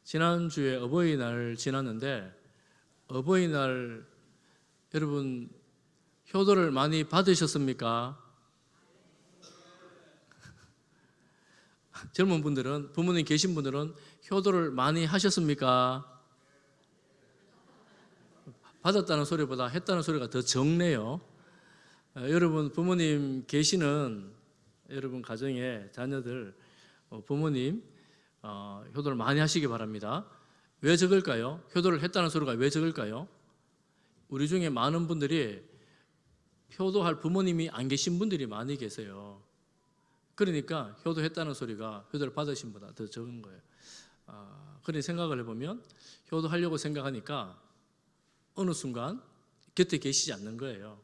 지난주에 어버이날 지났는데 어버이날 여러분 효도를 많이 받으셨습니까? 젊은 분들은, 부모님 계신 분들은 효도를 많이 하셨습니까? 받았다는 소리보다 했다는 소리가 더 적네요. 여러분 부모님 계시는 여러분 가정의 자녀들 부모님 효도를 많이 하시기 바랍니다. 왜 적을까요? 효도를 했다는 소리가 왜 적을까요? 우리 중에 많은 분들이 효도할 부모님이 안 계신 분들이 많이 계세요. 그러니까 효도했다는 소리가 효도를 받으신 보다 더 적은 거예요. 그런 생각을 해보면 효도하려고 생각하니까 어느 순간 곁에 계시지 않는 거예요.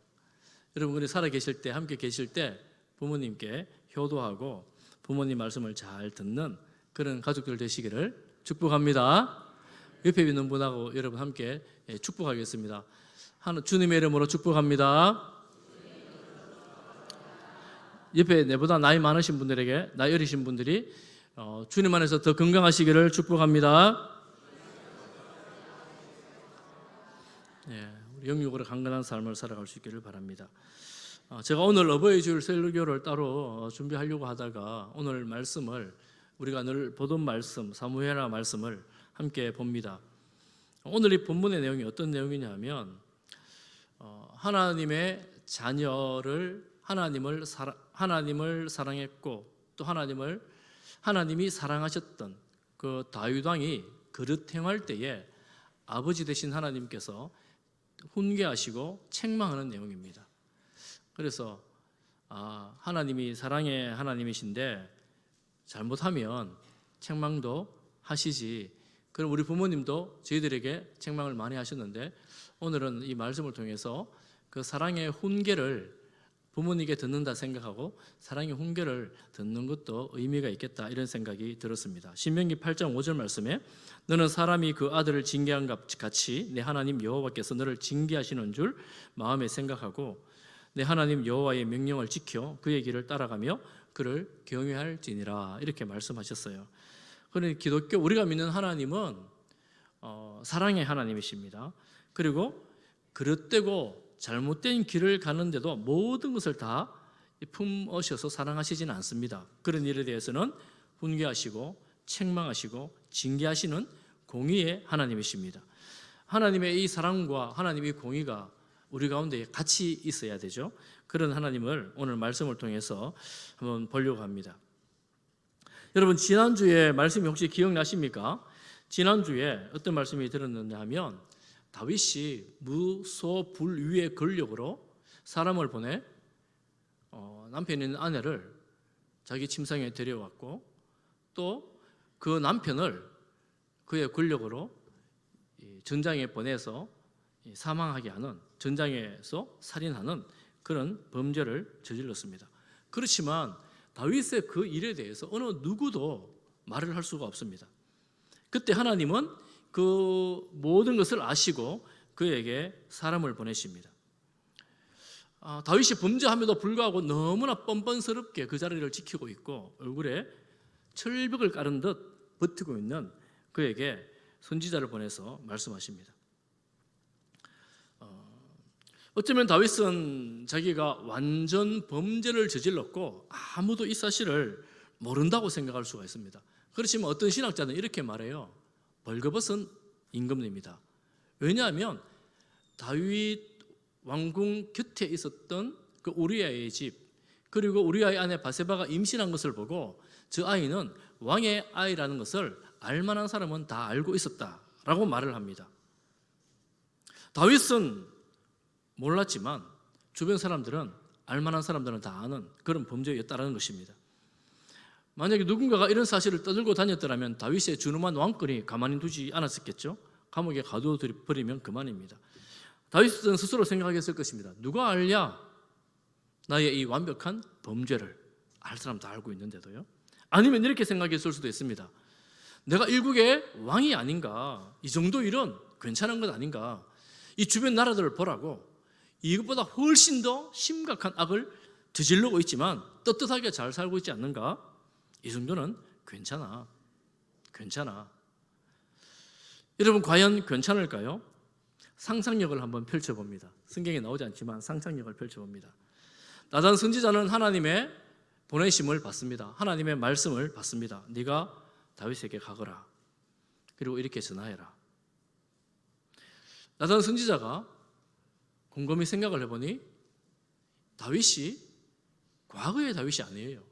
여러분 우리 살아 계실 때, 함께 계실 때 부모님께 효도하고 부모님 말씀을 잘 듣는 그런 가족들 되시기를 축복합니다. 옆에 있는 분하고 여러분 함께 축복하겠습니다. 주님의 이름으로 축복합니다. 옆에 내보다 나이 많으신 분들에게, 나이 어리신 분들이 주님 안에서 더 건강하시기를 축복합니다. 우리 영육으로 강건한 삶을 살아갈 수 있기를 바랍니다. 제가 오늘 어버이 주일 설교를 따로 준비하려고 하다가 오늘 말씀을 우리가 늘 보던 말씀, 사무엘하 말씀을 함께 봅니다. 오늘 이 본문의 내용이 어떤 내용이냐면 하나님의 자녀를 하나님을 사랑했고 또 하나님이 사랑하셨던 그 다윗 왕이 그릇 행할 때에 아버지 되신 하나님께서 훈계하시고 책망하는 내용입니다. 그래서 하나님이 사랑의 하나님이신데 잘못하면 책망도 하시지. 그럼 우리 부모님도 저희들에게 책망을 많이 하셨는데 오늘은 이 말씀을 통해서 그 사랑의 훈계를 부모님께 듣는다 생각하고 사랑의 훈계를 듣는 것도 의미가 있겠다 이런 생각이 들었습니다. 신명기 8장 5절 말씀에 너는 사람이 그 아들을 징계한 것 같이 내 하나님 여호와께서 너를 징계하시는 줄 마음에 생각하고 내 하나님 여호와의 명령을 지켜 그의 길을 따라가며 그를 경외할지니라 이렇게 말씀하셨어요. 그러니 기독교 우리가 믿는 하나님은 사랑의 하나님이십니다. 그리고 그릇되고 잘못된 길을 가는데도 모든 것을 다 품으셔서 사랑하시지는 않습니다. 그런 일에 대해서는 훈계하시고 책망하시고 징계하시는 공의의 하나님이십니다. 하나님의 이 사랑과 하나님의 공의가 우리 가운데 같이 있어야 되죠. 그런 하나님을 오늘 말씀을 통해서 한번 보려고 합니다. 여러분 지난주에 말씀이 혹시 기억나십니까? 지난주에 어떤 말씀이 들었느냐 하면 다윗이 무소불위의 권력으로 사람을 보내 남편이 있는 아내를 자기 침상에 데려왔고 또 그 남편을 그의 권력으로 전장에 보내서 사망하게 하는, 전장에서 살인하는 그런 범죄를 저질렀습니다. 그렇지만 다윗의 그 일에 대해서 어느 누구도 말을 할 수가 없습니다. 그때 하나님은 그 모든 것을 아시고 그에게 사람을 보내십니다. 다윗이 범죄함에도 불구하고 너무나 뻔뻔스럽게 그 자리를 지키고 있고 얼굴에 철벽을 깔은 듯 버티고 있는 그에게 선지자를 보내서 말씀하십니다. 어쩌면 다윗은 자기가 완전 범죄를 저질렀고 아무도 이 사실을 모른다고 생각할 수가 있습니다. 그렇지만 어떤 신학자는 이렇게 말해요. 벌거벗은 임금입니다. 왜냐하면 다윗 왕궁 곁에 있었던 그 우리아의 집, 그리고 우리아의 아내 바세바가 임신한 것을 보고 저 아이는 왕의 아이라는 것을 알만한 사람은 다 알고 있었다라고 말을 합니다. 다윗은 몰랐지만 주변 사람들은, 알만한 사람들은 다 아는 그런 범죄였다는 것입니다. 만약에 누군가가 이런 사실을 떠들고 다녔더라면 다윗의 준엄한 왕권이 가만히 두지 않았었겠죠. 감옥에 가두어버리면 그만입니다. 다윗은 스스로 생각했을 것입니다. 누가 알랴? 나의 이 완벽한 범죄를 알 사람 다 알고 있는데도요. 아니면 이렇게 생각했을 수도 있습니다. 내가 일국의 왕이 아닌가? 이 정도 일은 괜찮은 것 아닌가? 이 주변 나라들을 보라고 이것보다 훨씬 더 심각한 악을 저지르고 있지만 떳떳하게 잘 살고 있지 않는가? 이 정도는 괜찮아. 여러분 과연 괜찮을까요? 상상력을 한번 펼쳐봅니다. 성경에 나오지 않지만 상상력을 펼쳐봅니다. 나단 선지자는 하나님의 보내심을 받습니다. 하나님의 말씀을 받습니다. 네가 다윗에게 가거라. 그리고 이렇게 전하해라. 나단 선지자가 곰곰이 생각을 해보니 다윗이 과거의 다윗이 아니에요.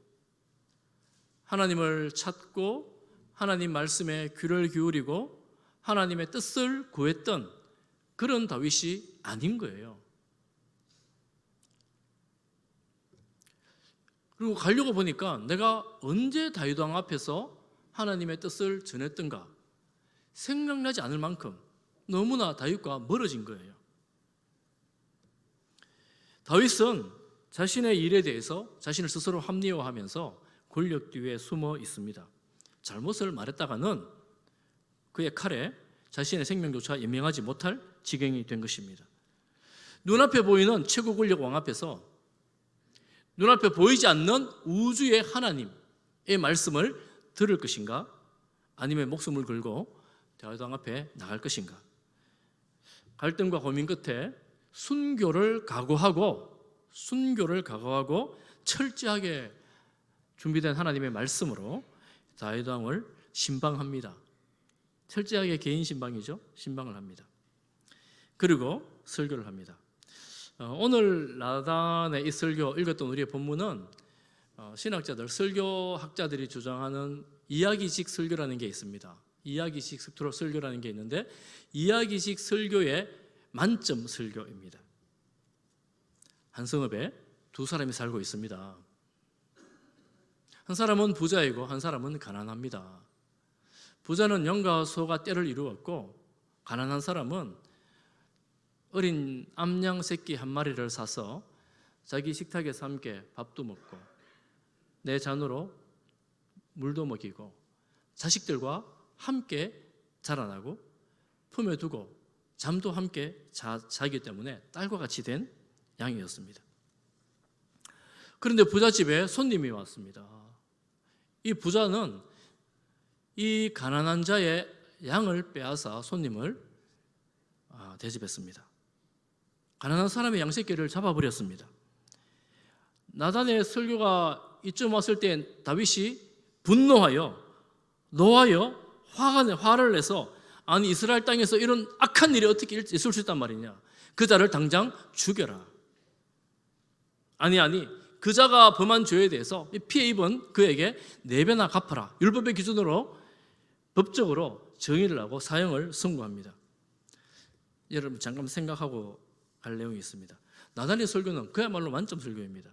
하나님을 찾고 하나님 말씀에 귀를 기울이고 하나님의 뜻을 구했던 그런 다윗이 아닌 거예요. 그리고 가려고 보니까 내가 언제 다윗 왕 앞에서 하나님의 뜻을 전했던가 생각나지 않을 만큼 너무나 다윗과 멀어진 거예요. 다윗은 자신의 일에 대해서 자신을 스스로 합리화하면서 권력 뒤에 숨어 있습니다. 잘못을 말했다가는 그의 칼에 자신의 생명조차 연명하지 못할 지경이 된 것입니다. 눈앞에 보이는 최고 권력 왕 앞에서 눈앞에 보이지 않는 우주의 하나님의 말씀을 들을 것인가? 아니면 목숨을 걸고 다윗 왕 앞에 나갈 것인가? 갈등과 고민 끝에 순교를 각오하고 철저하게 준비된 하나님의 말씀으로 다윗 왕을 신방합니다. 철저하게 개인 신방이죠. 신방을 합니다. 그리고 설교를 합니다. 오늘 나단의 이 설교 읽었던 우리의 본문은 신학자들, 설교학자들이 주장하는 이야기식 설교라는 게 있습니다. 이야기식 설교라는 게 있는데 이야기식 설교의 만점 설교입니다. 한 성읍에 두 사람이 살고 있습니다. 한 사람은 부자이고 한 사람은 가난합니다. 부자는 영과 소가 떼를 이루었고 가난한 사람은 어린 암양 새끼 한 마리를 사서 자기 식탁에서 함께 밥도 먹고 내 잔으로 물도 먹이고 자식들과 함께 자라나고 품에 두고 잠도 함께 자기 때문에 딸과 같이 된 양이었습니다. 그런데 부잣집에 손님이 왔습니다. 이 부자는 이 가난한 자의 양을 빼앗아 손님을 대접했습니다. 가난한 사람의 양새끼를 잡아버렸습니다. 나단의 설교가 이쯤 왔을 때 다윗이 분노하여 노하여 화를 내서 아니 이스라엘 땅에서 이런 악한 일이 어떻게 있을 수 있단 말이냐. 그 자를 당장 죽여라. 아니 그 자가 범한 죄에 대해서 피해 입은 그에게 4배나 갚아라. 율법의 기준으로 법적으로 정의를 하고 사형을 선고합니다. 여러분 잠깐 생각하고 갈 내용이 있습니다. 나단의 설교는 그야말로 만점 설교입니다.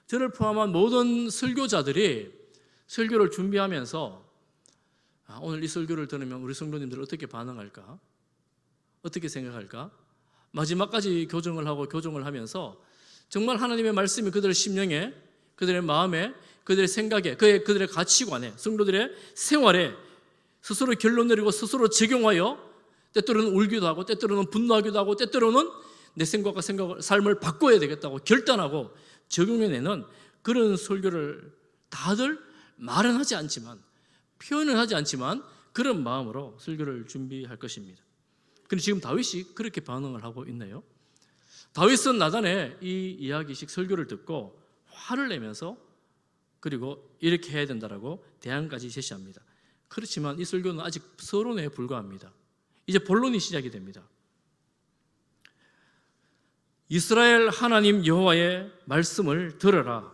저를 포함한 모든 설교자들이 설교를 준비하면서 오늘 이 설교를 들으면 우리 성도님들 어떻게 반응할까? 어떻게 생각할까? 마지막까지 교정을 하면서 정말 하나님의 말씀이 그들의 심령에, 그들의 마음에, 그들의 생각에, 그들의 가치관에, 성도들의 생활에 스스로 결론 내리고 스스로 적용하여 때때로는 울기도 하고 때때로는 분노하기도 하고 때때로는 내 생각과 삶을 바꿔야 되겠다고 결단하고 적용해내는 그런 설교를 다들 말은 하지 않지만 표현은 하지 않지만 그런 마음으로 설교를 준비할 것입니다. 그런데 지금 다윗이 그렇게 반응을 하고 있네요. 다윗은 나단의 이 이야기식 설교를 듣고 화를 내면서 그리고 이렇게 해야 된다라고 대안까지 제시합니다. 그렇지만 이 설교는 아직 서론에 불과합니다. 이제 본론이 시작이 됩니다. 이스라엘 하나님 여호와의 말씀을 들어라.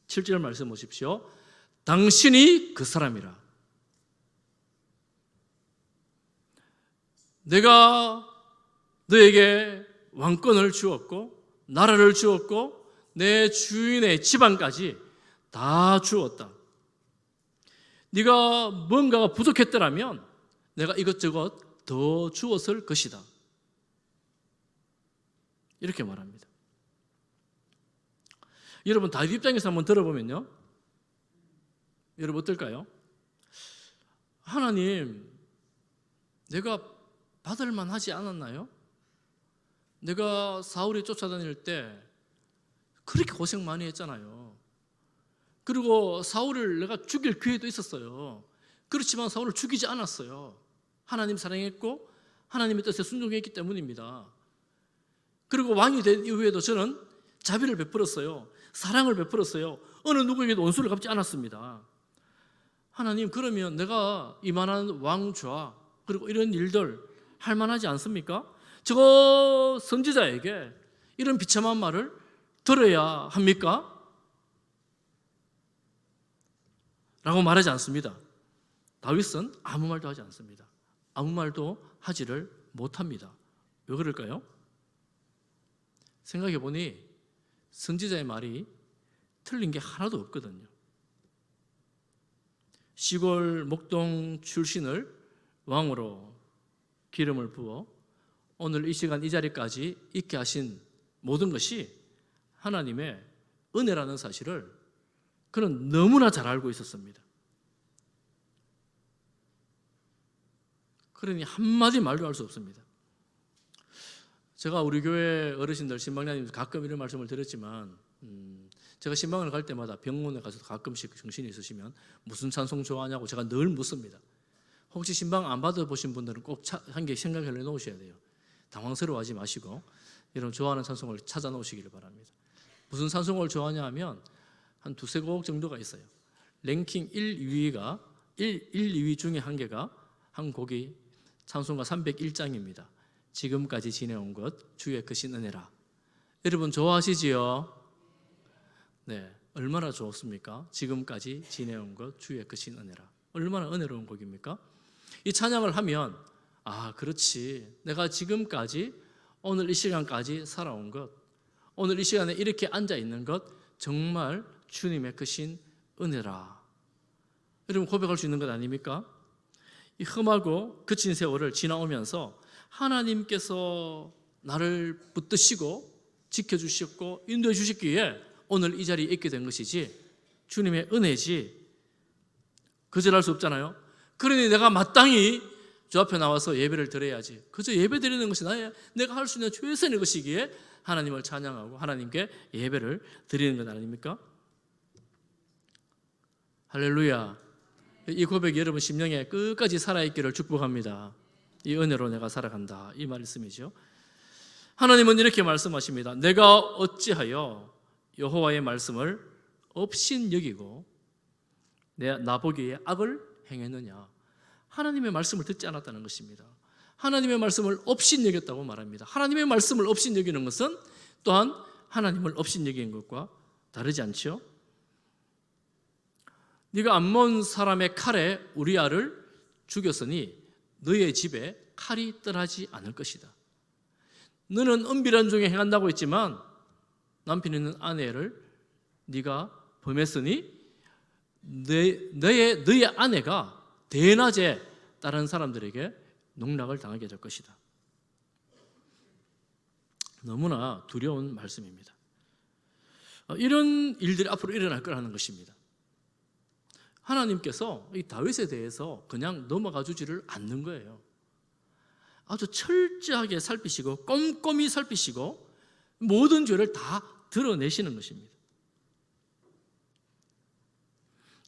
7절 말씀 보십시오. 당신이 그 사람이라. 내가 너에게 왕권을 주었고 나라를 주었고 내 주인의 집안까지 다 주었다. 네가 뭔가가 부족했더라면 내가 이것저것 더 주었을 것이다. 이렇게 말합니다. 여러분 다윗 입장에서 한번 들어보면요, 여러분 어떨까요? 하나님, 내가 받을 만하지 않았나요? 내가 사울이 쫓아다닐 때 그렇게 고생 많이 했잖아요. 그리고 사울을 내가 죽일 기회도 있었어요. 그렇지만 사울을 죽이지 않았어요. 하나님 사랑했고 하나님의 뜻에 순종했기 때문입니다. 그리고 왕이 된 이후에도 저는 자비를 베풀었어요. 사랑을 베풀었어요. 어느 누구에게도 원수를 갚지 않았습니다. 하나님, 그러면 내가 이만한 왕좌 그리고 이런 일들 할 만하지 않습니까? 저 선지자에게 이런 비참한 말을 들어야 합니까? 라고 말하지 않습니다. 다윗은 아무 말도 하지 않습니다. 아무 말도 하지를 못합니다. 왜 그럴까요? 생각해 보니 선지자의 말이 틀린 게 하나도 없거든요. 시골 목동 출신을 왕으로 기름을 부어 오늘 이 시간 이 자리까지 있게 하신 모든 것이 하나님의 은혜라는 사실을 그는 너무나 잘 알고 있었습니다. 그러니 한마디 말도 할 수 없습니다. 제가 우리 교회 어르신들 신방장님 가끔 이런 말씀을 드렸지만 제가 신방을 갈 때마다 병원에 가서 가끔씩 정신이 있으시면 무슨 찬송 좋아하냐고 제가 늘 묻습니다. 혹시 신방 안 받아보신 분들은 꼭 한 개 생각해 놓으셔야 돼요. 당황스러워하지 마시고 이런 좋아하는 찬송을 찾아 놓으시기를 바랍니다. 무슨 찬송을 좋아하냐 하면 한 두세 곡 정도가 있어요. 랭킹 1, 2위 중에 한 곡이 찬송가 301장입니다. 지금까지 지내온 것 주의 크신 은혜라. 여러분 좋아하시지요? 네, 얼마나 좋습니까? 지금까지 지내온 것 주의 크신 은혜라. 얼마나 은혜로운 곡입니까? 이 찬양을 하면 그렇지, 내가 지금까지 오늘 이 시간까지 살아온 것, 오늘 이 시간에 이렇게 앉아 있는 것 정말 주님의 크신 은혜라. 여러분 고백할 수 있는 것 아닙니까? 이 험하고 그친 세월을 지나오면서 하나님께서 나를 붙드시고 지켜주셨고 인도해 주셨기에 오늘 이 자리에 있게 된 것이지 주님의 은혜지 거절할 수 없잖아요. 그러니 내가 마땅히 주 앞에 나와서 예배를 드려야지. 그저 예배 드리는 것이 내가 할 수 있는 최선의 것이기에 하나님을 찬양하고 하나님께 예배를 드리는 것 아닙니까? 할렐루야. 이 고백이 여러분 심령에 끝까지 살아있기를 축복합니다. 이 은혜로 내가 살아간다, 이 말씀이죠. 하나님은 이렇게 말씀하십니다. 내가 어찌하여 여호와의 말씀을 업신여기고 나보기에 악을 행했느냐. 하나님의 말씀을 듣지 않았다는 것입니다. 하나님의 말씀을 업신여겼다고 말합니다. 하나님의 말씀을 업신여기는 것은 또한 하나님을 업신여기는 것과 다르지 않죠. 네가 암몬 사람의 칼에 우리아를 죽였으니 너의 집에 칼이 떠나지 않을 것이다. 너는 은밀한 중에 행한다고 했지만 남편 있는 아내를 네가 범했으니 너의 아내가 대낮에 다른 사람들에게 농락을 당하게 될 것이다. 너무나 두려운 말씀입니다. 이런 일들이 앞으로 일어날 거라는 것입니다. 하나님께서 이 다윗에 대해서 그냥 넘어가 주지를 않는 거예요. 아주 철저하게 살피시고 꼼꼼히 살피시고 모든 죄를 다 드러내시는 것입니다.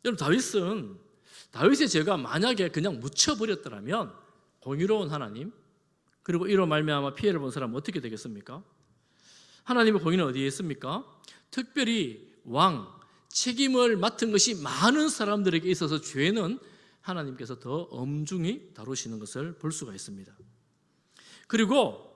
여러분, 다윗의 죄가 만약에 그냥 묻혀버렸더라면 공의로운 하나님, 그리고 이로 말미암아 피해를 본 사람은 어떻게 되겠습니까? 하나님의 공의는 어디에 있습니까? 특별히 왕, 책임을 맡은 것이 많은 사람들에게 있어서 죄는 하나님께서 더 엄중히 다루시는 것을 볼 수가 있습니다. 그리고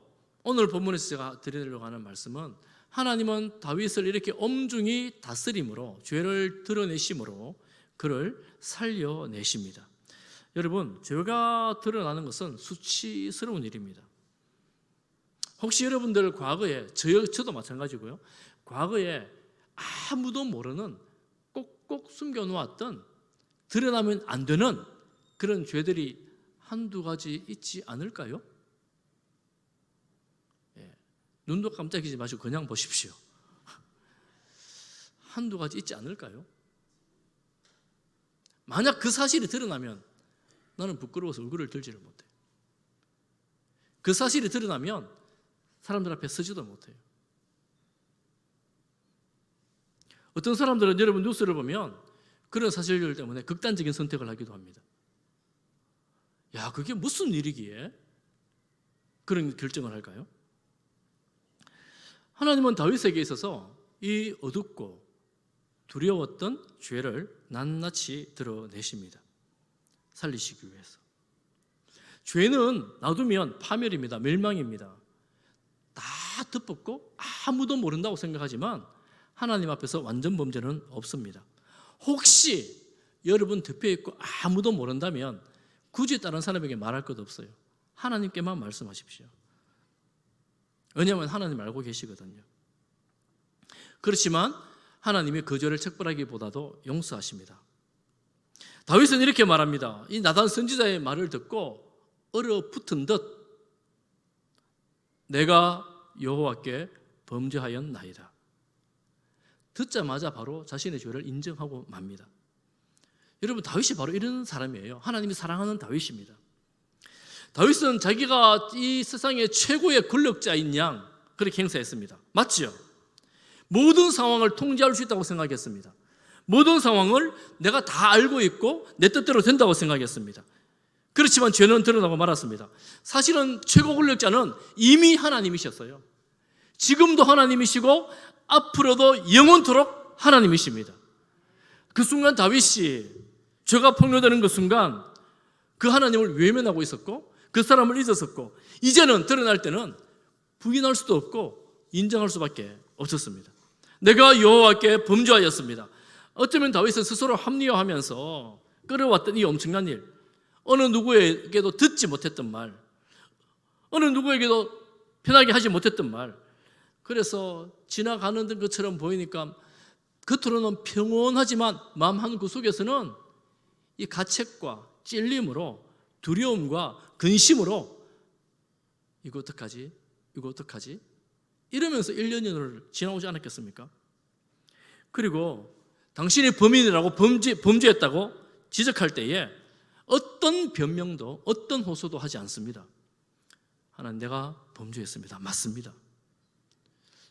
오늘 본문에서 제가 드리려고 하는 말씀은 하나님은 다윗을 이렇게 엄중히 다스림으로, 죄를 드러내심으로 그를 살려내십니다. 여러분, 죄가 드러나는 것은 수치스러운 일입니다. 혹시 여러분들 과거에, 저도 마찬가지고요, 과거에 아무도 모르는 꼭꼭 숨겨놓았던, 드러나면 안 되는 그런 죄들이 한두 가지 있지 않을까요? 눈도 깜짝이지 마시고 그냥 보십시오. 한두 가지 있지 않을까요? 만약 그 사실이 드러나면 나는 부끄러워서 얼굴을 들지를 못해요. 그 사실이 드러나면 사람들 앞에 서지도 못해요. 어떤 사람들은 여러분 뉴스를 보면 그런 사실들 때문에 극단적인 선택을 하기도 합니다. 야, 그게 무슨 일이기에 그런 결정을 할까요? 하나님은 다윗에게 있어서 이 어둡고 두려웠던 죄를 낱낱이 드러내십니다. 살리시기 위해서. 죄는 놔두면 파멸입니다. 멸망입니다. 다 덮었고 아무도 모른다고 생각하지만 하나님 앞에서 완전 범죄는 없습니다. 혹시 여러분 덮여있고 아무도 모른다면 굳이 다른 사람에게 말할 것 없어요. 하나님께만 말씀하십시오. 왜냐하면 하나님 알고 계시거든요. 그렇지만 하나님이 그 죄를 책벌하기보다도 용서하십니다. 다윗은 이렇게 말합니다. 이 나단 선지자의 말을 듣고 얼어붙은 듯 내가 여호와께 범죄하였나이다. 듣자마자 바로 자신의 죄를 인정하고 맙니다. 여러분, 다윗이 바로 이런 사람이에요. 하나님이 사랑하는 다윗입니다. 다윗은 자기가 이 세상의 최고의 권력자인 양 그렇게 행세했습니다. 맞죠? 모든 상황을 통제할 수 있다고 생각했습니다. 모든 상황을 내가 다 알고 있고 내 뜻대로 된다고 생각했습니다. 그렇지만 죄는 드러나고 말았습니다. 사실은 최고 권력자는 이미 하나님이셨어요. 지금도 하나님이시고 앞으로도 영원토록 하나님이십니다. 그 순간 다윗이 죄가 폭로되는 그 순간 그 하나님을 외면하고 있었고 그 사람을 잊었었고 이제는 드러날 때는 부인할 수도 없고 인정할 수밖에 없었습니다. 내가 여호와께 범죄하였습니다. 어쩌면 다윗은 스스로 합리화하면서 끌어왔던 이 엄청난 일, 어느 누구에게도 듣지 못했던 말, 어느 누구에게도 편하게 하지 못했던 말, 그래서 지나가는 것처럼 보이니까 겉으로는 평온하지만 마음 한구석에서는 이 가책과 찔림으로 두려움과 근심으로 이거 어떡하지? 이거 어떡하지? 이러면서 1년을 지나오지 않았겠습니까? 그리고 당신이 범인이라고 범죄했다고 지적할 때에 어떤 변명도 어떤 호소도 하지 않습니다. 하나님, 내가 범죄했습니다. 맞습니다.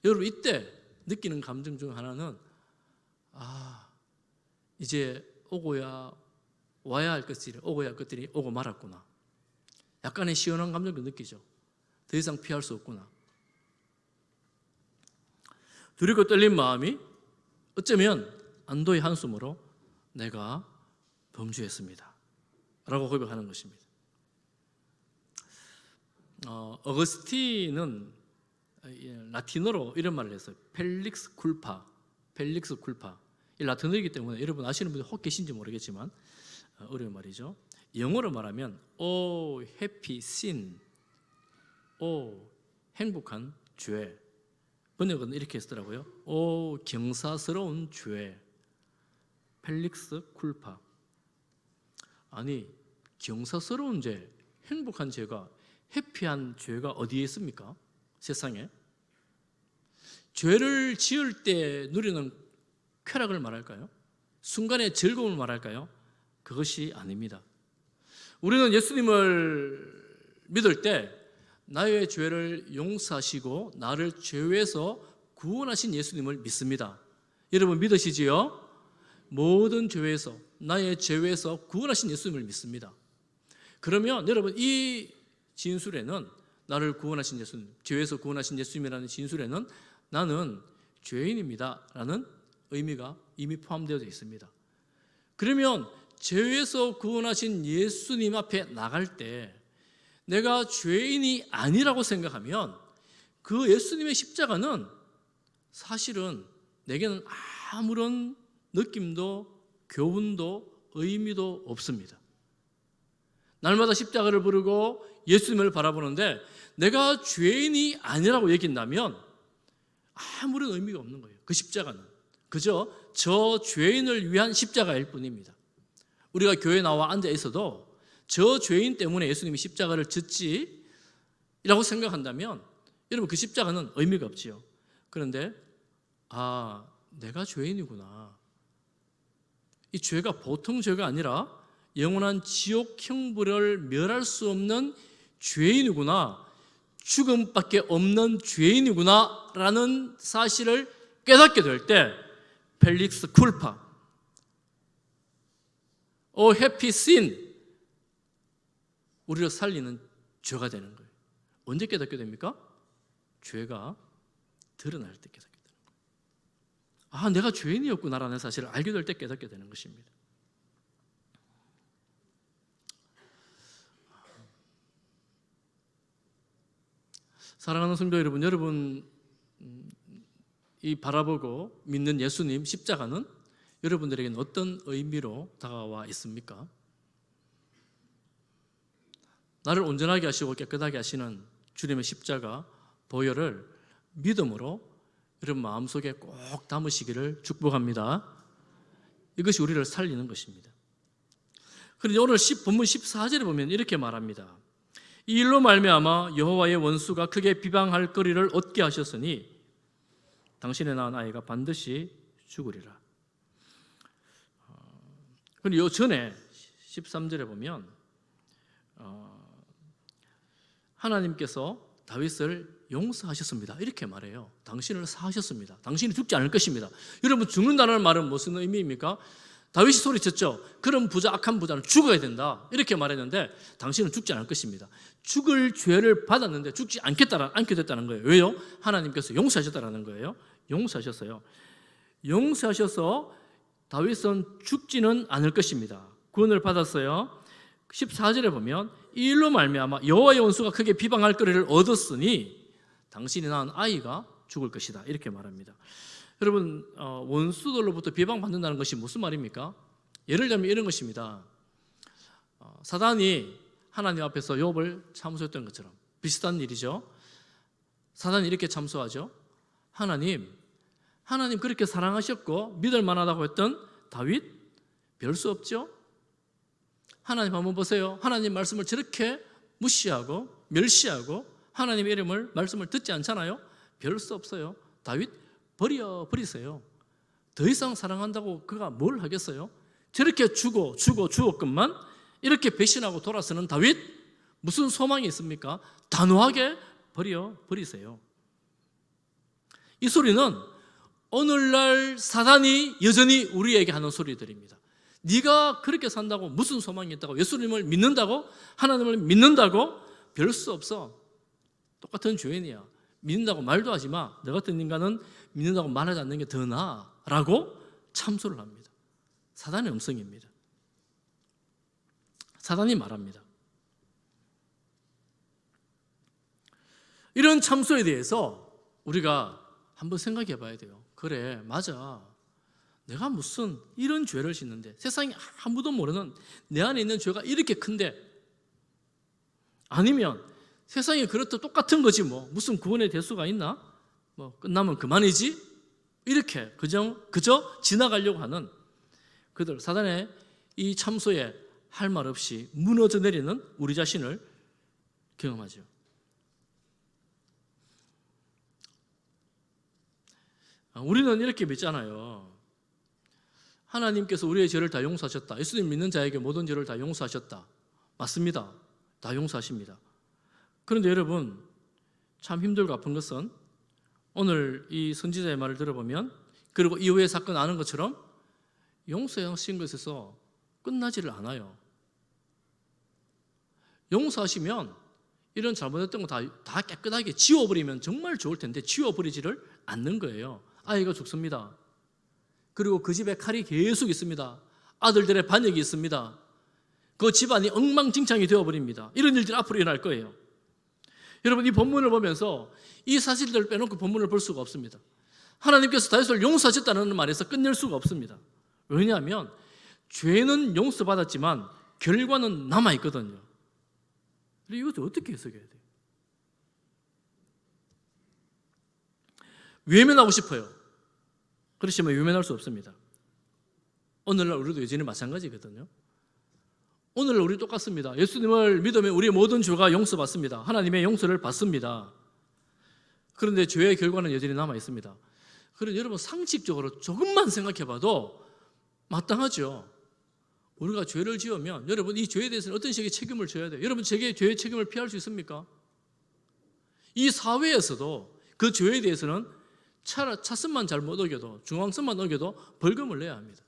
여러분, 이때 느끼는 감정 중 하나는 이제 와야 할 것들이 오고야 할 것들이 오고 말았구나. 약간의 시원한 감정도 느끼죠. 더 이상 피할 수 없구나. 두렵고 떨린 마음이 어쩌면 안도의 한숨으로 내가 범죄했습니다 라고 고백하는 것입니다. 어거스틴은 라틴어로 이런 말을 했어요. 펠릭스 쿨파. 이 라틴어이기 때문에 여러분 아시는 분들 혹 계신지 모르겠지만 어려운 말이죠. 영어로 말하면 O happy sin, O 행복한 죄. 번역은 이렇게 했더라고요. 오 경사스러운 죄. 펠릭스 쿨파. 아니, 경사스러운 죄, 행복한 죄가, 해피한 죄가 어디에 있습니까? 세상에. 죄를 지을 때 누리는 쾌락을 말할까요? 순간의 즐거움을 말할까요? 그것이 아닙니다. 우리는 예수님을 믿을 때 나의 죄를 용서하시고 나를 죄에서 구원하신 예수님을 믿습니다. 여러분 믿으시지요? 모든 죄에서, 나의 죄에서 구원하신 예수님을 믿습니다. 그러면 여러분 이 진술에는, 나를 구원하신 예수님, 죄에서 구원하신 예수님이라는 진술에는 나는 죄인입니다 라는 의미가 이미 포함되어 있습니다. 그러면 죄에서 구원하신 예수님 앞에 나갈 때 내가 죄인이 아니라고 생각하면 그 예수님의 십자가는 사실은 내게는 아무런 느낌도 교훈도 의미도 없습니다. 날마다 십자가를 부르고 예수님을 바라보는데 내가 죄인이 아니라고 여긴다면 아무런 의미가 없는 거예요. 그 십자가는 그저 저 죄인을 위한 십자가일 뿐입니다. 우리가 교회에 나와 앉아 있어도 저 죄인 때문에 예수님이 십자가를 졌지라고 생각한다면 여러분 그 십자가는 의미가 없지요. 그런데 내가 죄인이구나. 이 죄가 보통 죄가 아니라 영원한 지옥 형벌을 멸할 수 없는 죄인이구나. 죽음밖에 없는 죄인이구나 라는 사실을 깨닫게 될 때 펠릭스 쿨파, 오 해피 신, 우리를 살리는 죄가 되는 거예요. 언제 깨닫게 됩니까? 죄가 드러날 때 깨닫게 되는 거예요. 아, 내가 죄인이었구나라는 사실을 알게 될 때 깨닫게 되는 것입니다. 사랑하는 성도 여러분, 여러분 이 바라보고 믿는 예수님 십자가는 여러분들에게는 어떤 의미로 다가와 있습니까? 나를 온전하게 하시고 깨끗하게 하시는 주님의 십자가 보혈을 믿음으로 여러분 마음속에 꼭 담으시기를 축복합니다. 이것이 우리를 살리는 것입니다. 그런데 오늘 본문 14절에 보면 이렇게 말합니다. 이 일로 말미암아 여호와의 원수가 크게 비방할 거리를 얻게 하셨으니 당신의 낳은 아이가 반드시 죽으리라. 그런데 요 전에 13절에 보면 하나님께서 다윗을 용서하셨습니다. 이렇게 말해요. 당신을 사하셨습니다. 당신이 죽지 않을 것입니다. 여러분, 죽는다는 말은 무슨 의미입니까? 다윗이 소리쳤죠. 그런 부자, 악한 부자는 죽어야 된다. 이렇게 말했는데 당신은 죽지 않을 것입니다. 죽을 죄를 받았는데 죽지 않게 됐다는 거예요. 왜요? 하나님께서 용서하셨다는 거예요. 용서하셨어요. 용서하셔서 다윗은 죽지는 않을 것입니다. 구원을 받았어요. 14절에 보면 이 일로 말미암아 여호와의 원수가 크게 비방할 거리를 얻었으니 당신이 낳은 아이가 죽을 것이다. 이렇게 말합니다. 여러분, 원수들로부터 비방받는다는 것이 무슨 말입니까? 예를 들면 이런 것입니다. 사단이 하나님 앞에서 욥을 참소했던 것처럼 비슷한 일이죠. 사단이 이렇게 참소하죠. 하나님 그렇게 사랑하셨고 믿을 만하다고 했던 다윗 별 수 없죠? 하나님 한번 보세요. 하나님 말씀을 저렇게 무시하고 멸시하고 하나님의 이름을 말씀을 듣지 않잖아요. 별 수 없어요. 다윗 버리세요. 더 이상 사랑한다고 그가 뭘 하겠어요? 저렇게 죽었건만 이렇게 배신하고 돌아서는 다윗 무슨 소망이 있습니까? 단호하게 버리세요. 이 소리는 오늘날 사단이 여전히 우리에게 하는 소리들입니다. 네가 그렇게 산다고 무슨 소망이 있다고, 예수님을 믿는다고, 하나님을 믿는다고? 별 수 없어. 똑같은 죄인이야. 믿는다고 말도 하지 마. 너 같은 인간은 믿는다고 말하지 않는 게 더 나아 라고 참소를 합니다. 사단의 음성입니다. 사단이 말합니다. 이런 참소에 대해서 우리가 한번 생각해 봐야 돼요. 그래, 맞아. 내가 무슨 이런 죄를 짓는데, 세상에 아무도 모르는 내 안에 있는 죄가 이렇게 큰데, 아니면 세상이 그렇듯 똑같은 거지 뭐 무슨 구원의 대수가 있나? 뭐 끝나면 그만이지? 이렇게 그저 지나가려고 하는 그들, 사단의 이 참소에 할 말 없이 무너져 내리는 우리 자신을 경험하죠. 우리는 이렇게 믿잖아요. 하나님께서 우리의 죄를 다 용서하셨다. 예수님 믿는 자에게 모든 죄를 다 용서하셨다. 맞습니다. 다 용서하십니다. 그런데 여러분, 참 힘들고 아픈 것은 오늘 이 선지자의 말을 들어보면, 그리고 이후의 사건 아는 것처럼 용서하신 것에서 끝나지를 않아요. 용서하시면 이런 잘못했던 거 다 깨끗하게 지워버리면 정말 좋을 텐데 지워버리지를 않는 거예요. 아이가 죽습니다. 그리고 그 집에 칼이 계속 있습니다. 아들들의 반역이 있습니다. 그 집안이 엉망진창이 되어버립니다. 이런 일들이 앞으로 일어날 거예요. 여러분, 이 본문을 보면서 이 사실들을 빼놓고 본문을 볼 수가 없습니다. 하나님께서 다윗을 용서하셨다는 말에서 끝낼 수가 없습니다. 왜냐하면 죄는 용서받았지만 결과는 남아있거든요. 이것을 어떻게 해석해야 돼요? 외면하고 싶어요. 그렇지만 외면할 수 없습니다. 오늘날 우리도 여전히 마찬가지거든요. 오늘날 우리 똑같습니다. 예수님을 믿으면 우리의 모든 죄가 용서받습니다. 하나님의 용서를 받습니다. 그런데 죄의 결과는 여전히 남아있습니다. 그런데 여러분, 상식적으로 조금만 생각해봐도 마땅하죠. 우리가 죄를 지으면 여러분, 이 죄에 대해서는 어떤 식의 책임을 져야 돼요? 여러분, 제게 죄의 책임을 피할 수 있습니까? 이 사회에서도 그 죄에 대해서는 차선만 잘못 어겨도, 중앙선만 어겨도 벌금을 내야 합니다.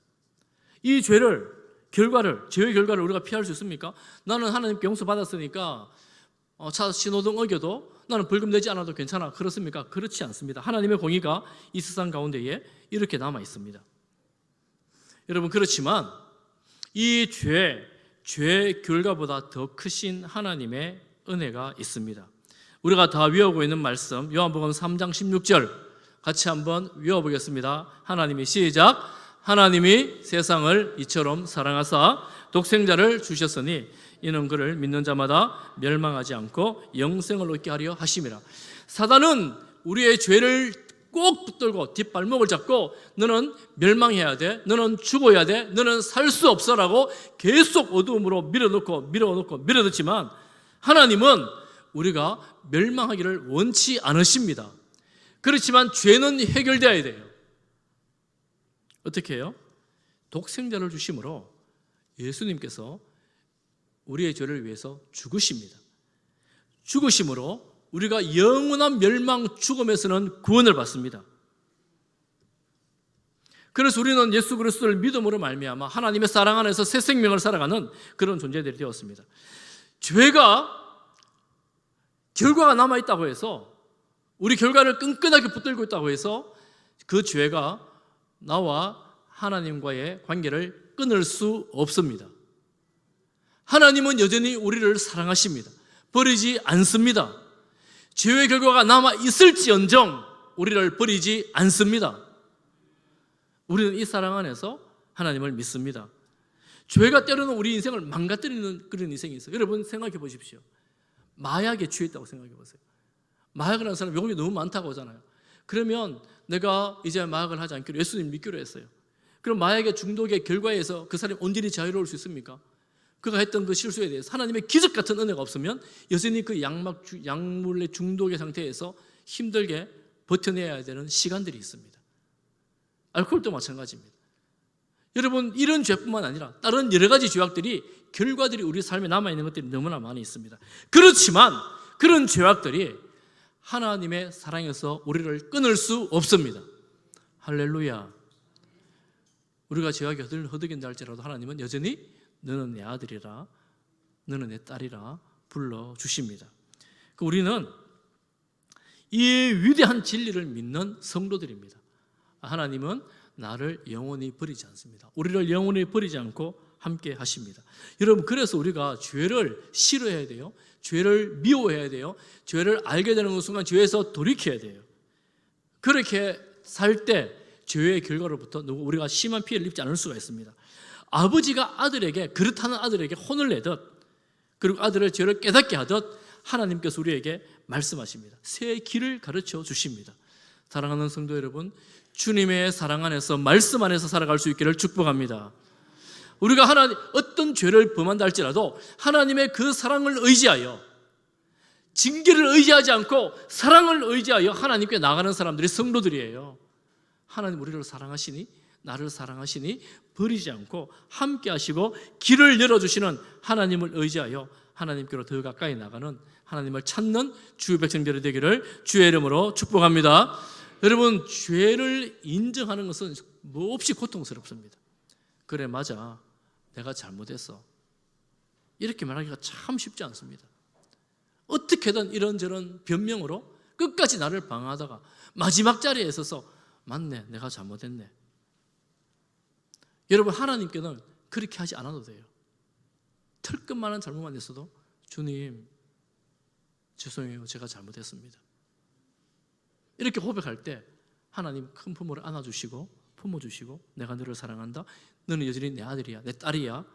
이 죄를 죄의 결과를 우리가 피할 수 있습니까? 나는 하나님께 용서받았으니까 차 신호등 어겨도 나는 벌금 내지 않아도 괜찮아. 그렇습니까? 그렇지 않습니다. 하나님의 공의가 이 세상 가운데에 이렇게 남아 있습니다. 여러분, 그렇지만 이 죄의 결과보다 더 크신 하나님의 은혜가 있습니다. 우리가 다 외우고 있는 말씀, 요한복음 3장 16절 같이 한번 외워보겠습니다. 하나님이 시작. 하나님이 세상을 이처럼 사랑하사 독생자를 주셨으니 이는 그를 믿는 자마다 멸망하지 않고 영생을 얻게 하려 하심이라. 사단은 우리의 죄를 꼭 붙들고 뒷발목을 잡고 너는 멸망해야 돼, 너는 죽어야 돼, 너는 살 수 없어라고 계속 어두움으로 밀어넣지만 하나님은 우리가 멸망하기를 원치 않으십니다. 그렇지만 죄는 해결되어야 돼요. 어떻게 해요? 독생자를 주심으로 예수님께서 우리의 죄를 위해서 죽으십니다. 죽으심으로 우리가 영원한 멸망, 죽음에서는 구원을 받습니다. 그래서 우리는 예수 그리스도를 믿음으로 말미암아 하나님의 사랑 안에서 새 생명을 살아가는 그런 존재들이 되었습니다. 죄가 결과가 남아있다고 해서 우리 결과를 끈끈하게 붙들고 있다고 해서 그 죄가 나와 하나님과의 관계를 끊을 수 없습니다. 하나님은 여전히 우리를 사랑하십니다. 버리지 않습니다. 죄의 결과가 남아 있을지언정 우리를 버리지 않습니다. 우리는 이 사랑 안에서 하나님을 믿습니다. 죄가 때로는 우리 인생을 망가뜨리는 그런 인생이 있어요. 여러분 생각해 보십시오. 마약에 취했다고 생각해 보세요. 마약을 하는 사람 요금이 너무 많다고 하잖아요. 그러면 내가 이제 마약을 하지 않기로 예수님 믿기로 했어요. 그럼 마약의 중독의 결과에서 그 사람이 온전히 자유로울 수 있습니까? 그가 했던 그 실수에 대해서 하나님의 기적 같은 은혜가 없으면 여전히 그 약물의 중독의 상태에서 힘들게 버텨내야 되는 시간들이 있습니다. 알코올도 마찬가지입니다. 여러분, 이런 죄뿐만 아니라 다른 여러 가지 죄악들이 결과들이 우리 삶에 남아있는 것들이 너무나 많이 있습니다. 그렇지만 그런 죄악들이 하나님의 사랑에서 우리를 끊을 수 없습니다. 할렐루야. 우리가 죄악에 허덕인다 할지라도 하나님은 여전히 너는 내 아들이라, 너는 내 딸이라 불러주십니다. 우리는 이 위대한 진리를 믿는 성도들입니다. 하나님은 나를 영원히 버리지 않습니다. 우리를 영원히 버리지 않고 함께 하십니다. 여러분, 그래서 우리가 죄를 싫어해야 돼요. 죄를 미워해야 돼요. 죄를 알게 되는 순간 죄에서 돌이켜야 돼요. 그렇게 살 때 죄의 결과로부터 우리가 심한 피해를 입지 않을 수가 있습니다. 아버지가 아들에게, 그렇다는 아들에게 혼을 내듯, 그리고 아들을 죄를 깨닫게 하듯 하나님께서 우리에게 말씀하십니다. 새 길을 가르쳐 주십니다. 사랑하는 성도 여러분, 주님의 사랑 안에서, 말씀 안에서 살아갈 수 있기를 축복합니다. 우리가 어떤 죄를 범한다 할지라도 하나님의 그 사랑을 의지하여, 징계를 의지하지 않고 사랑을 의지하여 하나님께 나가는 사람들이 성도들이에요. 하나님 우리를 사랑하시니, 나를 사랑하시니 버리지 않고 함께 하시고 길을 열어주시는 하나님을 의지하여 하나님께로 더 가까이 나가는, 하나님을 찾는 주의 백성들이 되기를 주의 이름으로 축복합니다. 여러분, 죄를 인정하는 것은 몹시 고통스럽습니다. 그래, 맞아, 내가 잘못했어, 이렇게 말하기가 참 쉽지 않습니다. 어떻게든 이런저런 변명으로 끝까지 나를 방어하다가 마지막 자리에 있어서 맞네, 내가 잘못했네. 여러분, 하나님께는 그렇게 하지 않아도 돼요. 털끝만한 잘못만 있어도 주님, 죄송해요, 제가 잘못했습니다, 이렇게 고백할 때 하나님 큰 품으로 안아주시고 품어주시고 내가 너를 사랑한다, 너는 여전히 내 아들이야, 내 딸이야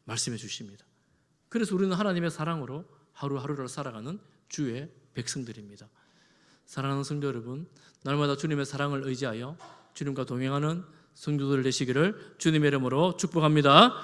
말씀해 주십니다. 그래서 우리는 하나님의 사랑으로 하루하루를 살아가는 주의 백성들입니다. 사랑하는 성도 여러분, 날마다 주님의 사랑을 의지하여 주님과 동행하는 성도들 되시기를 주님의 이름으로 축복합니다.